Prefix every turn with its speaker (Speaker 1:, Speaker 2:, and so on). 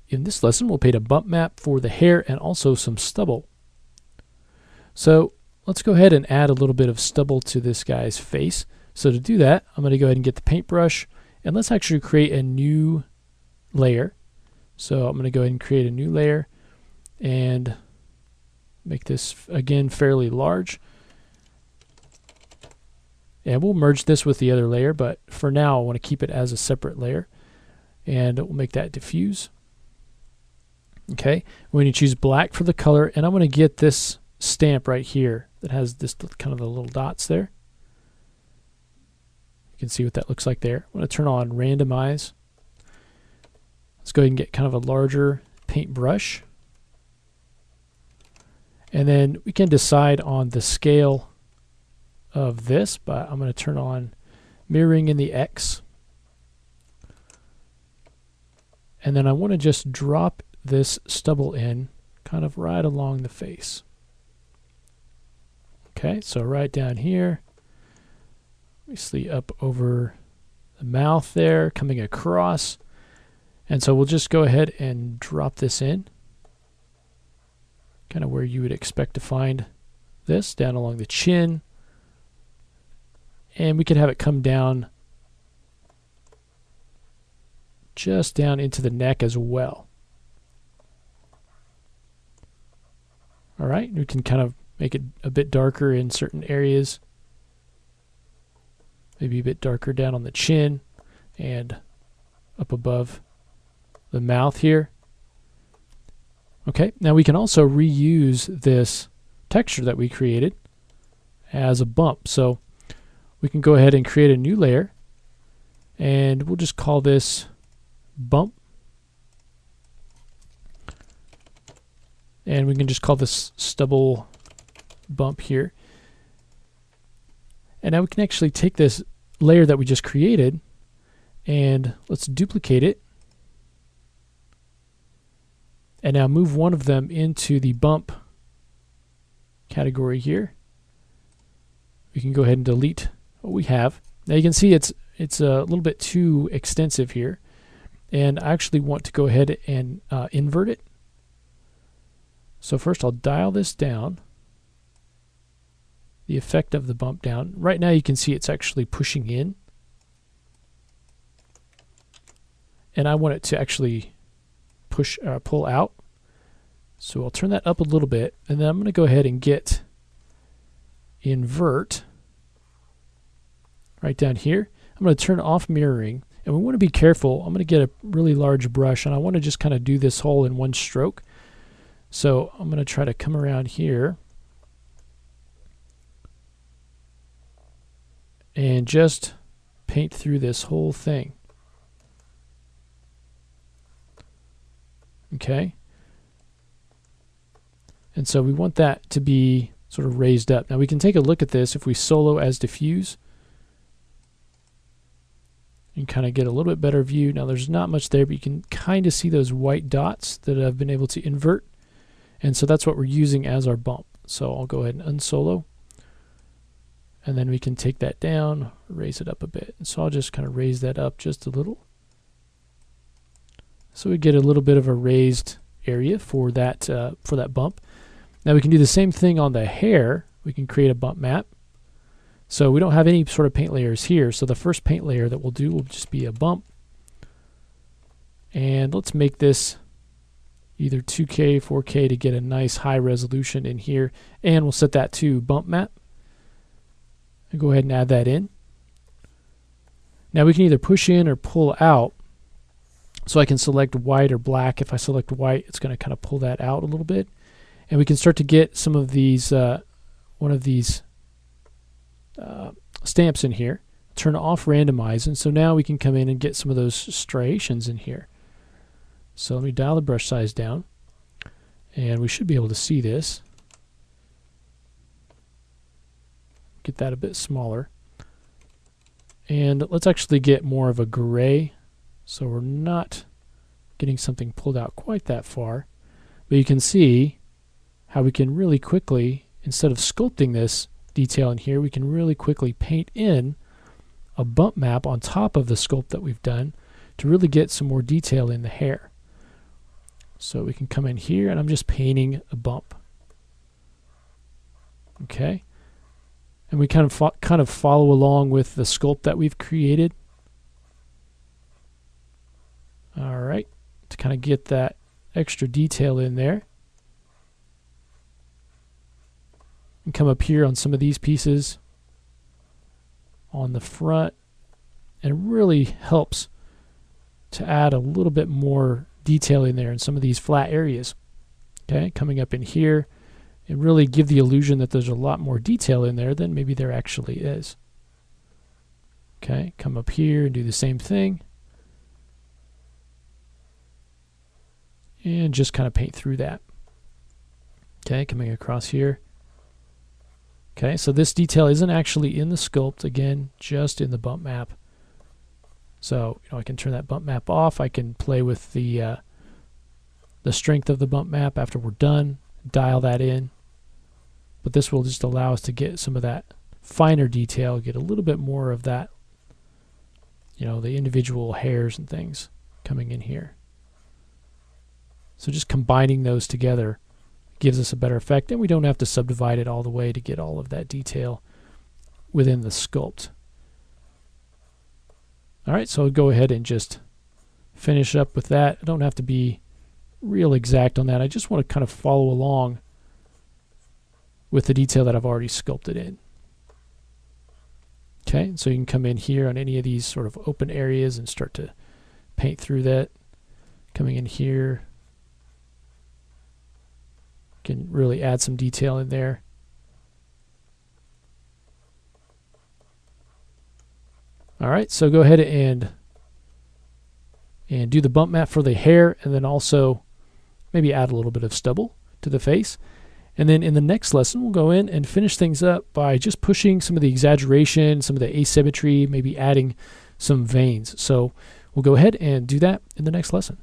Speaker 1: in this lesson, we'll paint a bump map for the hair and also some stubble. So let's go ahead and add a little bit of stubble to this guy's face. So to do that, I'm going to go ahead and get the paintbrush, and let's actually create a new layer. So I'm going to go ahead and create a new layer and make this again fairly large. And we'll merge this with the other layer, but for now I want to keep it as a separate layer. And we'll make that diffuse. Okay, we're going to choose black for the color, and I'm going to get this stamp right here that has this kind of the little dots there. You can see what that looks like there. I'm going to turn on randomize. Let's go ahead and get kind of a larger paintbrush. And then we can decide on the scale of this, but I'm going to turn on mirroring in the X. And then I want to just drop this stubble in kind of right along the face. Okay, so right down here, obviously up over the mouth there, coming across. And so we'll just go ahead and drop this in, kind of where you would expect to find this, down along the chin. And we could have it come down just down into the neck as well. All right, we can kind of make it a bit darker in certain areas. Maybe a bit darker down on the chin and up above the mouth here. Okay, now we can also reuse this texture that we created as a bump. So we can go ahead and create a new layer, and we'll just call this bump. And we can just call this stubble bump here. And now we can actually take this layer that we just created and let's duplicate it. And now move one of them into the bump category here. We can go ahead and delete what we have. Now you can see it's a little bit too extensive here, and I actually want to go ahead and invert it. So first I'll dial this down, the effect of the bump down. Right now you can see it's actually pushing in, and I want it to actually pull out. So I'll turn that up a little bit, and then I'm going to go ahead and get invert right down here. I'm going to turn off mirroring, and we want to be careful. I'm going to get a really large brush, and I want to just kind of do this whole in one stroke. So I'm going to try to come around here and just paint through this whole thing. Okay. And so we want that to be sort of raised up. Now we can take a look at this if we solo as diffuse and kind of get a little bit better view. Now there's not much there, but you can kind of see those white dots that I've been able to invert. And so that's what we're using as our bump. So I'll go ahead and unsolo. And then we can take that down, raise it up a bit. And so I'll just kind of raise that up just a little. So we get a little bit of a raised area for that bump. Now we can do the same thing on the hair. We can create a bump map. So we don't have any sort of paint layers here. So the first paint layer that we'll do will just be a bump. And let's make this either 2K, 4K to get a nice high resolution in here. And we'll set that to bump map. And go ahead and add that in. Now we can either push in or pull out. So I can select white or black. If I select white, it's going to kind of pull that out a little bit. And we can start to get some of these, one of these stamps in here. Turn off randomize, and so now we can come in and get some of those striations in here. So let me dial the brush size down, and we should be able to see this. Get that a bit smaller. And let's actually get more of a gray, so we're not getting something pulled out quite that far. But you can see how we can really quickly, instead of sculpting this detail in here, we can really quickly paint in a bump map on top of the sculpt that we've done to really get some more detail in the hair. So we can come in here, and I'm just painting a bump. Okay, and we kind of follow along with the sculpt that we've created. All right, to kind of get that extra detail in there. And come up here on some of these pieces on the front, and it really helps to add a little bit more detail in there in some of these flat areas. Okay, coming up in here and really give the illusion that there's a lot more detail in there than maybe there actually is. Okay, come up here and do the same thing. And just kind of paint through that. Okay, coming across here. Okay, so this detail isn't actually in the sculpt, again, just in the bump map. So, I can turn that bump map off. I can play with the strength of the bump map after we're done, dial that in. But this will just allow us to get some of that finer detail, get a little bit more of that, the individual hairs and things coming in here. So just combining those together gives us a better effect, and we don't have to subdivide it all the way to get all of that detail within the sculpt. All right, so I'll go ahead and just finish up with that. I don't have to be real exact on that. I just want to kind of follow along with the detail that I've already sculpted in. Okay, so you can come in here on any of these sort of open areas and start to paint through that. Coming in here, can really add some detail in there. All right, so go ahead and do the bump map for the hair, and then also maybe add a little bit of stubble to the face. And then in the next lesson, we'll go in and finish things up by just pushing some of the exaggeration, some of the asymmetry, maybe adding some veins. So we'll go ahead and do that in the next lesson.